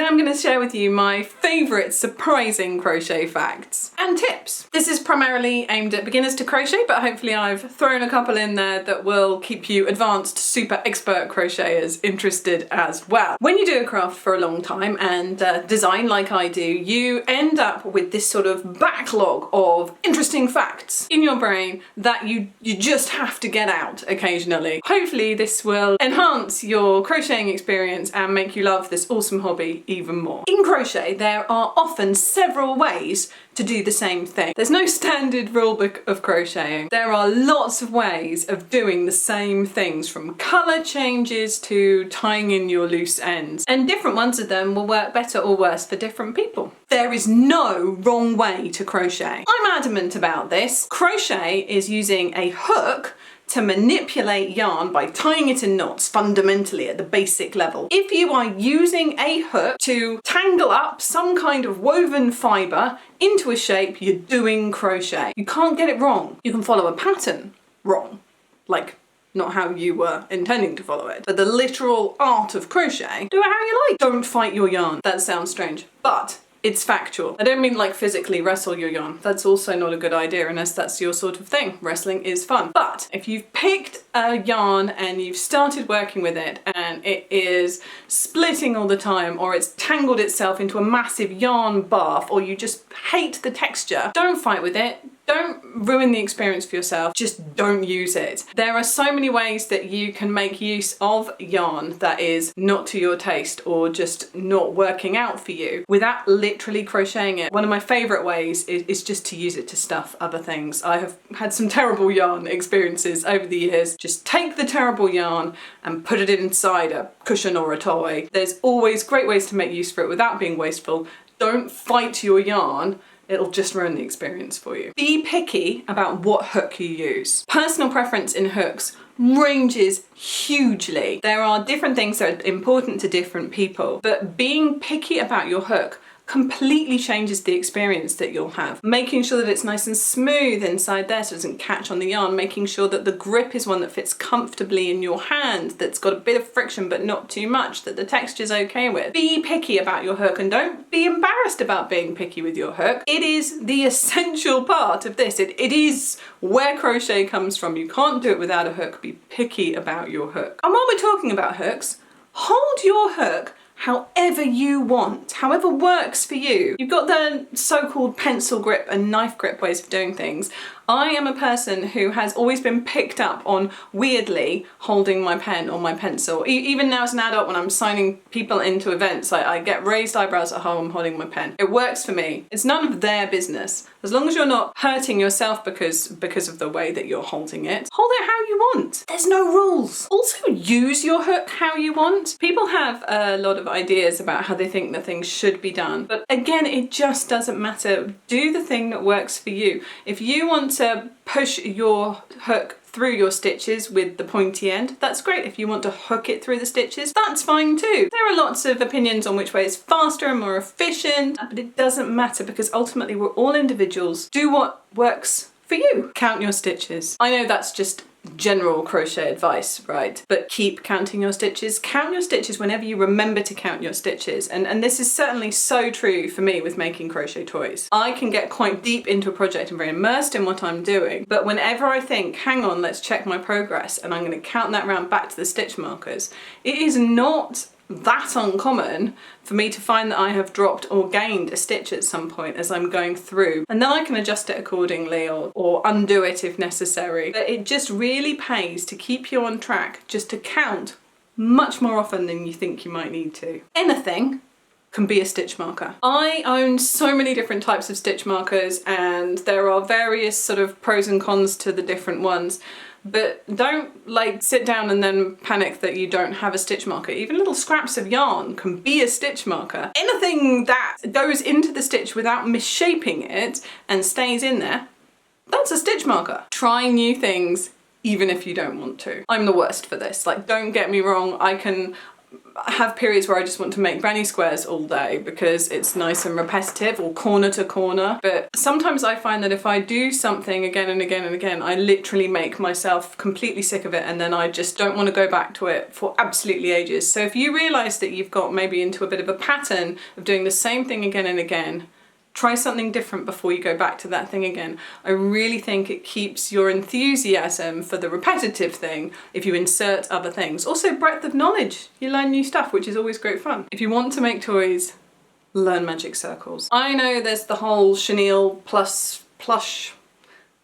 Today I'm going to share with you my favourite surprising crochet facts and tips. This is primarily aimed at beginners to crochet, but hopefully I've thrown a couple in there that will keep you advanced, super expert crocheters interested as well. When you do a craft for a long time and design like I do, you end up with this sort of backlog of interesting facts in your brain that you just have to get out occasionally. Hopefully this will enhance your crocheting experience and make you love this awesome hobby even more. In crochet, there are often several ways to do the same thing. There's no standard rule book of crocheting. There are lots of ways of doing the same things, from colour changes to tying in your loose ends, and different ones of them will work better or worse for different people. There is no wrong way to crochet. I'm adamant about this. Crochet is using a hook to manipulate yarn by tying it in knots, fundamentally at the basic level. If you are using a hook to tangle up some kind of woven fibre into a shape, you're doing crochet. You can't get it wrong. You can follow a pattern wrong, like not how you were intending to follow it, but the literal art of crochet, do it how you like. Don't fight your yarn. That sounds strange, but it's factual. I don't mean like physically wrestle your yarn. That's also not a good idea unless that's your sort of thing. Wrestling is fun. But if you've picked a yarn and you've started working with it and it is splitting all the time, or it's tangled itself into a massive yarn bath, or you just hate the texture, don't fight with it. Don't ruin the experience for yourself, just don't use it. There are so many ways that you can make use of yarn that is not to your taste or just not working out for you without literally crocheting it. One of my favourite ways is just to use it to stuff other things. I have had some terrible yarn experiences over the years. Just take the terrible yarn and put it inside a cushion or a toy. There's always great ways to make use for it without being wasteful. Don't fight your yarn. It'll just ruin the experience for you. Be picky about what hook you use. Personal preference in hooks ranges hugely. There are different things that are important to different people, but being picky about your hook completely changes the experience that you'll have. Making sure that it's nice and smooth inside there so it doesn't catch on the yarn, making sure that the grip is one that fits comfortably in your hand, that's got a bit of friction but not too much, that the texture's okay with. Be picky about your hook and don't be embarrassed about being picky with your hook. It is the essential part of this. It is where crochet comes from. You can't do it without a hook. Be picky about your hook. And while we're talking about hooks, hold your hook however you want, however works for you. You've got the so-called pencil grip and knife grip ways of doing things. I am a person who has always been picked up on weirdly holding my pen or my pencil. Even now as an adult, when I'm signing people into events, I get raised eyebrows at how I'm holding my pen. It works for me. It's none of their business. As long as you're not hurting yourself because of the way that you're holding it, hold it how you want. There's no rules. Also, use your hook how you want. People have a lot of ideas about how they think that things should be done, but again, it just doesn't matter. Do the thing that works for you. If you want to push your hook through your stitches with the pointy end, that's great. If you want to hook it through the stitches, that's fine too. There are lots of opinions on which way is faster and more efficient, but it doesn't matter because ultimately we're all individuals. Do what works for you. Count your stitches. I know that's just general crochet advice, right? But keep counting your stitches. Count your stitches whenever you remember to count your stitches. And this is certainly so true for me with making crochet toys. I can get quite deep into a project and very immersed in what I'm doing, but whenever I think, hang on, let's check my progress, and I'm going to count that round back to the stitch markers, it is not that uncommon for me to find that I have dropped or gained a stitch at some point as I'm going through, and then I can adjust it accordingly or undo it if necessary. But it just really pays to keep you on track, just to count much more often than you think you might need to. Anything can be a stitch marker. I own so many different types of stitch markers, and there are various sort of pros and cons to the different ones. But don't like sit down and then panic that you don't have a stitch marker. Even little scraps of yarn can be a stitch marker. Anything that goes into the stitch without misshaping it and stays in there, that's a stitch marker. Try new things even if you don't want to. I'm the worst for this. Like, don't get me wrong, I can have periods where I just want to make granny squares all day because it's nice and repetitive, or corner to corner. But sometimes I find that if I do something again and again and again, I literally make myself completely sick of it, and then I just don't want to go back to it for absolutely ages. So if you realise that you've got maybe into a bit of a pattern of doing the same thing again and again, try something different before you go back to that thing again. I really think it keeps your enthusiasm for the repetitive thing if you insert other things. Also, breadth of knowledge. You learn new stuff, which is always great fun. If you want to make toys, learn magic circles. I know there's the whole chenille plus plush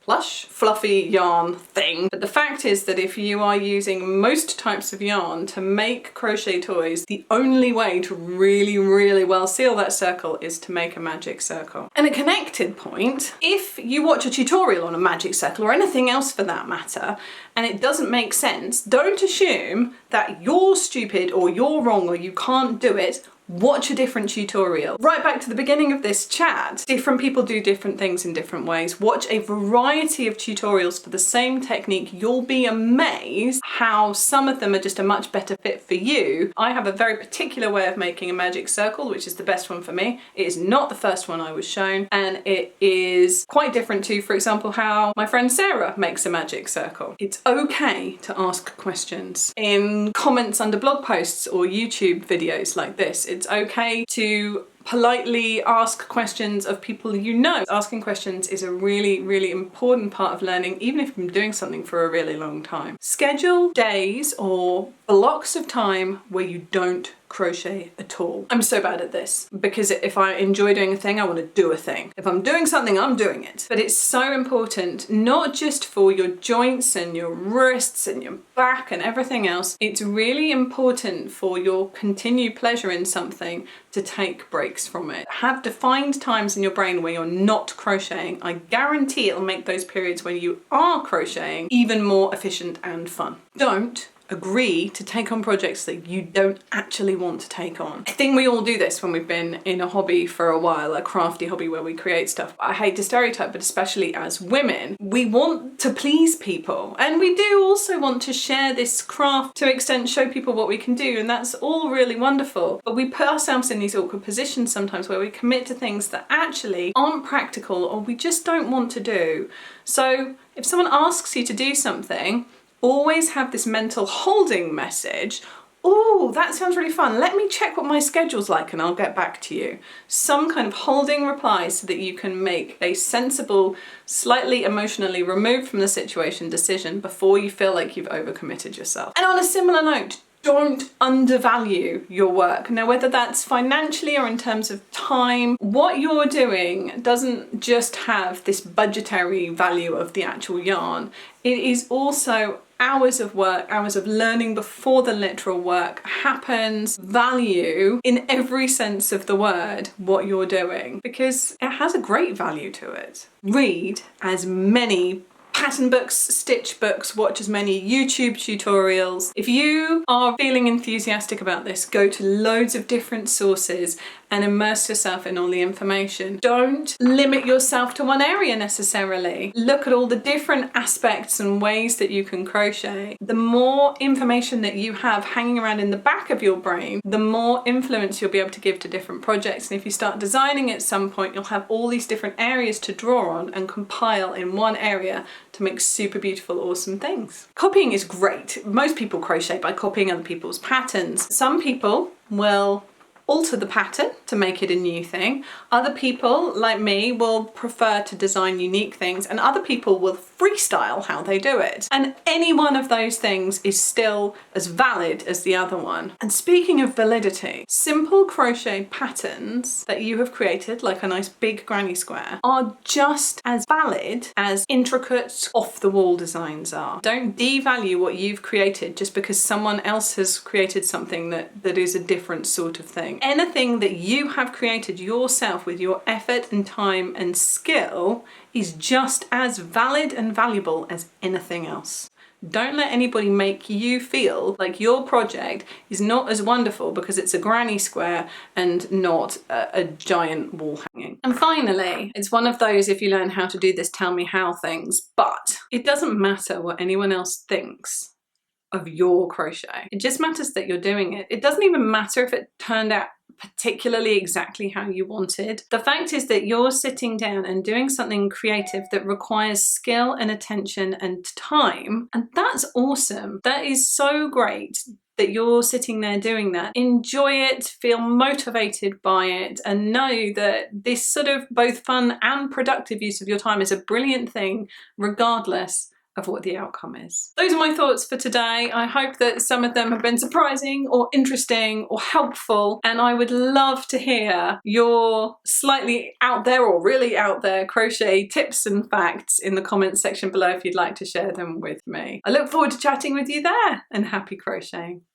fluffy yarn thing, but the fact is that if you are using most types of yarn to make crochet toys, the only way to really well seal that circle is to make a magic circle. And a connected point, if you watch a tutorial on a magic circle, or anything else for that matter, and it doesn't make sense, don't assume that you're stupid or you're wrong or you can't do it. Watch a different tutorial. Right back to the beginning of this chat, different people do different things in different ways. Watch a variety of tutorials for the same technique. You'll be amazed how some of them are just a much better fit for you. I have a very particular way of making a magic circle, which is the best one for me. It is not the first one I was shown, and it is quite different to, for example, how my friend Sarah makes a magic circle. It's okay to ask questions in comments under blog posts or YouTube videos like this. It's okay to politely ask questions of people you know. Asking questions is a really important part of learning, even if you've been doing something for a really long time. Schedule days or blocks of time where you don't crochet at all. I'm so bad at this because if I enjoy doing a thing, I want to do a thing. If I'm doing something, I'm doing it. But it's so important, not just for your joints and your wrists and your back and everything else. It's really important for your continued pleasure in something to take breaks from it. Have defined times in your brain where you're not crocheting. I guarantee it'll make those periods when you are crocheting even more efficient and fun. Don't agree to take on projects that you don't actually want to take on. I think we all do this when we've been in a hobby for a while, a crafty hobby where we create stuff. I hate to stereotype, but especially as women, we want to please people. And we do also want to share this craft to an extent, show people what we can do, and that's all really wonderful. But we put ourselves in these awkward positions sometimes where we commit to things that actually aren't practical or we just don't want to do. So if someone asks you to do something, always have this mental holding message. Oh, that sounds really fun. Let me check what my schedule's like and I'll get back to you. Some kind of holding reply so that you can make a sensible, slightly emotionally removed from the situation decision before you feel like you've overcommitted yourself. And on a similar note, don't undervalue your work. Now, whether that's financially or in terms of time, what you're doing doesn't just have this budgetary value of the actual yarn. It is also hours of work, hours of learning before the literal work happens, value in every sense of the word what you're doing, because it has a great value to it. Read as many pattern books, stitch books, watch as many YouTube tutorials. If you are feeling enthusiastic about this, go to loads of different sources and immerse yourself in all the information. Don't limit yourself to one area necessarily. Look at all the different aspects and ways that you can crochet. The more information that you have hanging around in the back of your brain, the more influence you'll be able to give to different projects. And if you start designing at some point, you'll have all these different areas to draw on and compile in one area to make super beautiful, awesome things. Copying is great. Most people crochet by copying other people's patterns. Some people will alter the pattern to make it a new thing. Other people, like me, will prefer to design unique things, and other people will freestyle how they do it. And any one of those things is still as valid as the other one. And speaking of validity, simple crochet patterns that you have created, like a nice big granny square, are just as valid as intricate off-the-wall designs are. Don't devalue what you've created just because someone else has created something that is a different sort of thing. Anything that you have created yourself with your effort and time and skill is just as valid and valuable as anything else. Don't let anybody make you feel like your project is not as wonderful because it's a granny square and not a giant wall hanging. And finally, it's one of those if you learn how to do this tell me how things, but it doesn't matter what anyone else thinks. of your crochet. It just matters that you're doing it. It doesn't even matter if it turned out particularly exactly how you wanted. The fact is that you're sitting down and doing something creative that requires skill and attention and time, and that's awesome. That is so great that you're sitting there doing that. Enjoy it, feel motivated by it, and know that this sort of both fun and productive use of your time is a brilliant thing, regardless of what the outcome is. Those are my thoughts for today. I hope that some of them have been surprising or interesting or helpful, and I would love to hear your slightly out there or really out there crochet tips and facts in the comments section below if you'd like to share them with me. I look forward to chatting with you there, and happy crocheting.